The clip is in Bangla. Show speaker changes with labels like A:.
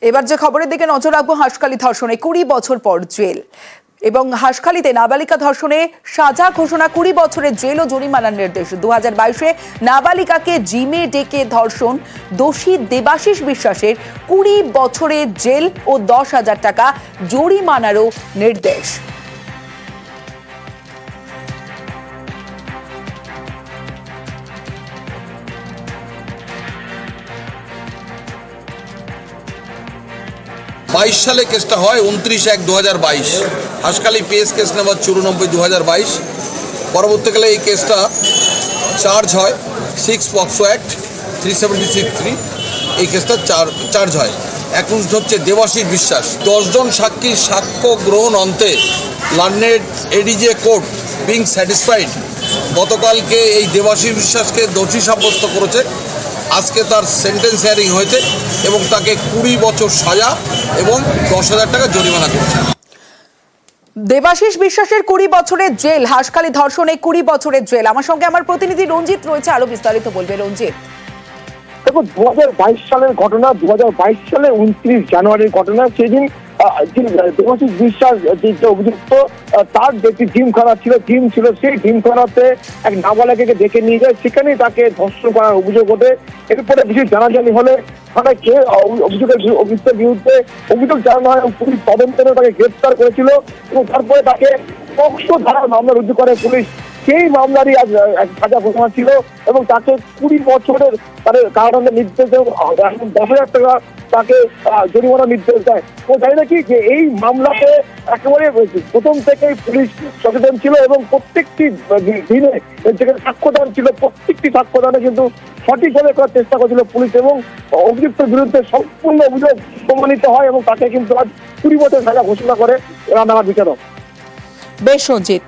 A: এবার যে খবরের দিকে নজর রাখবো, হাঁসখালি ধর্ষণে 20 বছর পর জেল এবং হাঁসখালিতে নাবালিকা ধর্ষণে সাজা ঘোষণা, 20 বছরের জেল ও জরিমানার নির্দেশ। 2022-এ নাবালিকাকে জিমে ডেকে ধর্ষণ, দোষী দেবাশিস বিশ্বাসের 20 বছরের জেল ও 10,000 টাকা জরিমানারও নির্দেশ।
B: সালে কেসটা হয় 29/1/2022, হাঁসখালি পিএস কেস নাম্বার 94/2022। পরবর্তীকালে এই কেসটা চার্জ হয় 6 পক্সো অ্যাক্ট 376(3), এই কেসটা চার্জ হয়। অ্যাকুজড হচ্ছে দেবাশিস বিশ্বাস। 10 জন সাক্ষীর সাক্ষ্য গ্রহণ অন্তে লন্ডনের এডিজে কোর্ট বিং স্যাটিসফাইড গতকালকে এই দেবাশিস বিশ্বাসকে দোষী সাব্যস্ত করেছে। আজকে তার সেন্টেন্স হিয়ারিং হয়েছে এবং তাকে 20 বছর সাজা এবং 10,000 টাকা জরিমানা করেছে।
A: দেবাশিস বিশ্বাসের 20 বছরের জেল, হাঁসখালি ধর্ষণে 20 বছরের জেল। আমার সঙ্গে আমার প্রতিনিধি রঞ্জিত রয়েছে, আরো বিস্তারিত বলবে রঞ্জিত।
C: দেখো, 2022 সালের ঘটনা, 2022 সালে 29 জানুয়ারির ঘটনা। সেদিন দেবাশিস বিশ্বাস যে অভিযুক্ত, তার যেটি জিমখানা ছিল, সেই জিমখানাতে এক নাবালিকাকে ডেকে নিয়ে যায়, সেখানেই তাকে ধর্ষণ করার অভিযোগ ওঠে। এরপরে বেশি জানাজানি হলে থানাকে অভিযোগের বিরুদ্ধে অভিযোগ জানানো হয়, পুলিশ তদন্ত করে তাকে গ্রেফতার করেছিল এবং তারপরে তাকে পক্সো ধারার মামলা রুজু করে পুলিশ। সেই মামলারই আজ সাজা ঘোষণা ছিল এবং তাকে 20 বছরের কারাদণ্ডের নির্দেশ দেয়, 10,000 টাকা তাকে জরিমানা নির্দেশ দেয়। তো জানি নাকি যে এই মামলাতে একেবারে প্রথম থেকেই পুলিশ সচেতন ছিল এবং প্রত্যেকটি দিনে যেখানে সাক্ষ্যদান ছিল, প্রত্যেকটি সাক্ষ্যদানে কিন্তু সঠিকভাবে করার চেষ্টা করেছিল পুলিশ এবং অভিযুক্তের বিরুদ্ধে সম্পূর্ণ অভিযোগ প্রমাণিত হয় এবং তাকে কিন্তু আজ 20 বছর সাজা ঘোষণা করে রান্নাঘাট বিচারক।
A: বেশ রঞ্জিত।